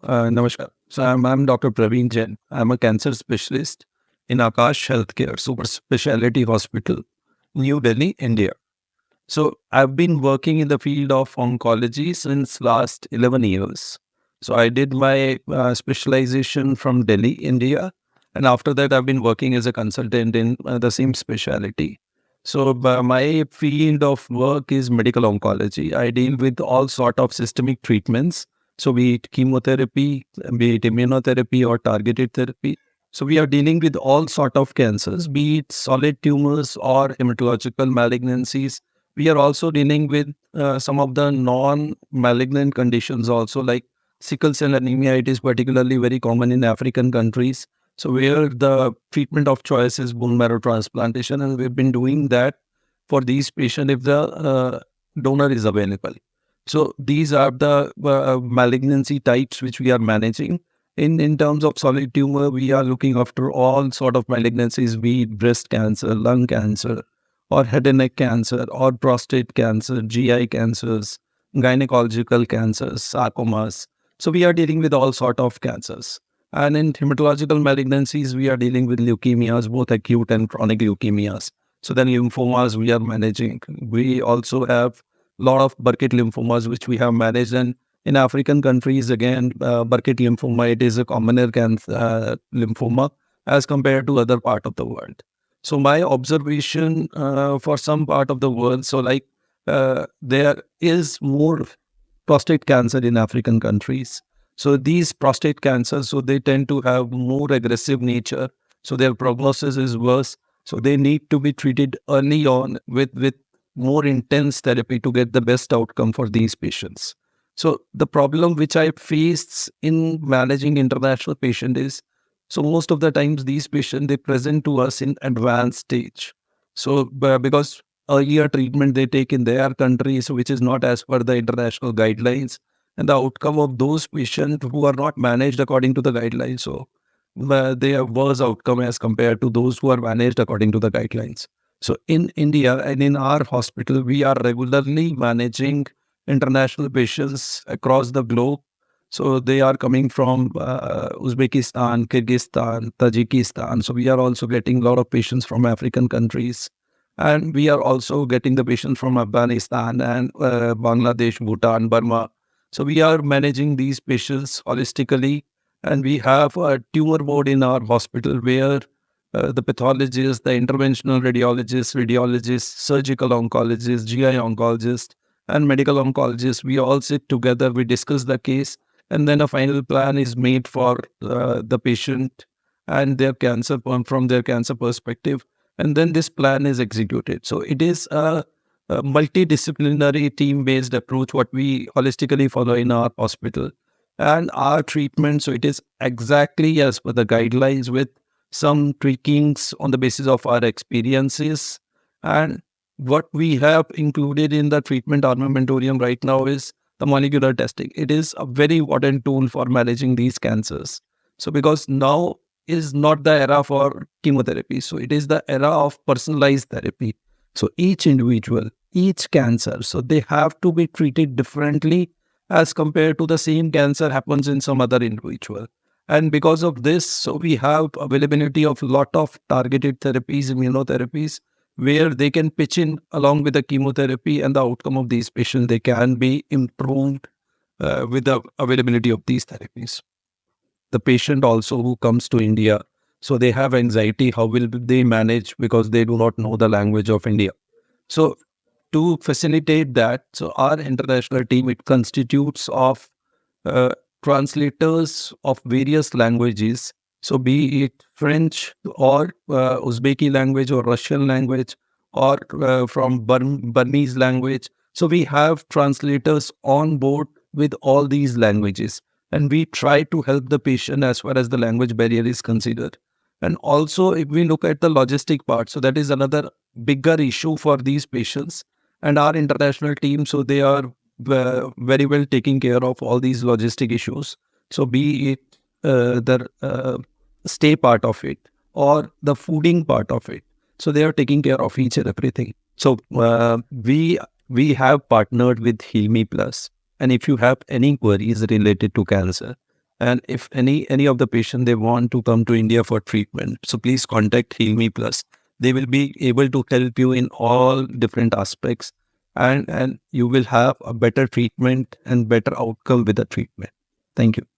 Namaskar. I'm Dr. Praveen Jain. I'm a cancer specialist in Akash Healthcare Super Speciality Hospital, New Delhi, India. So I've been working in the field of oncology since last 11 years. So I did my specialization from Delhi, India, and after that I've been working as a consultant in the same specialty. So my field of work is medical oncology. I deal with all sort of systemic treatments. So be it chemotherapy, be it immunotherapy or targeted therapy. So we are dealing with all sort of cancers, be it solid tumors or hematological malignancies. We are also dealing with some of the non-malignant conditions also, like sickle cell anemia. It is particularly very common in African countries. So where the treatment of choice is bone marrow transplantation, and we've been doing that for these patients if the donor is available. So these are the malignancy types which we are managing. In terms of solid tumor, we are looking after all sort of malignancies, be it breast cancer, lung cancer, or head and neck cancer, or prostate cancer, GI cancers, gynecological cancers, sarcomas. So we are dealing with all sort of cancers. And in hematological malignancies, we are dealing with leukemias, both acute and chronic leukemias. So then lymphomas we are managing. We also have a lot of Burkitt lymphomas which we have managed. And in African countries, again, Burkitt lymphoma, it is a commoner lymphoma as compared to other part of the world. So my observation for some part of the world, so like there is more prostate cancer in African countries. So these prostate cancers, so they tend to have more aggressive nature. So their prognosis is worse. So they need to be treated early on with more intense therapy to get the best outcome for these patients. So the problem which I faced in managing international patient is, so most of the times these patients, they present to us in advanced stage. So because earlier treatment they take in their countries, which is not as per the international guidelines, and the outcome of those patients who are not managed according to the guidelines. So they have worse outcome as compared to those who are managed according to the guidelines. So in India and in our hospital, we are regularly managing international patients across the globe. So they are coming from Uzbekistan, Kyrgyzstan, Tajikistan. So we are also getting a lot of patients from African countries. And we are also getting the patients from Afghanistan and Bangladesh, Bhutan, Burma. So we are managing these patients holistically. And we have a tumor board in our hospital where the pathologists, the interventional radiologists, surgical oncologists, GI oncologists, and medical oncologists, we all sit together, we discuss the case, and then a final plan is made for the patient and their cancer from their cancer perspective. And then this plan is executed. So it is a multidisciplinary team-based approach, what we holistically follow in our hospital. And our treatment, so it is exactly as per the guidelines with some tweakings on the basis of our experiences. And what we have included in the treatment armamentarium right now is the molecular testing. It is a very important tool for managing these cancers. So because now is not the era for chemotherapy. So it is the era of personalized therapy. So each individual, each cancer, so they have to be treated differently as compared to the same cancer happens in some other individual. And because of this, so we have availability of a lot of targeted therapies, immunotherapies, where they can pitch in along with the chemotherapy, and the outcome of these patients, they can be improved with the availability of these therapies. The patient also who comes to India, so they have anxiety, how will they manage because they do not know the language of India. So to facilitate that, so our international team, it constitutes of uh, translators of various languages. So be it French or Uzbeki language or Russian language or from Burmese language. So we have translators on board with all these languages. And we try to help the patient as far as the language barrier is considered. And also, if we look at the logistic part, so that is another bigger issue for these patients. And our international team, so they are very well taking care of all these logistic issues. So be it the stay part of it or the fooding part of it. So they are taking care of each and everything. So we have partnered with Heal Me Plus. And if you have any queries related to cancer, And if any of the patient they want to come to India for treatment, so please contact Heal Me Plus. They will be able to help you in all different aspects, and you will have a better treatment and better outcome with the treatment. Thank you.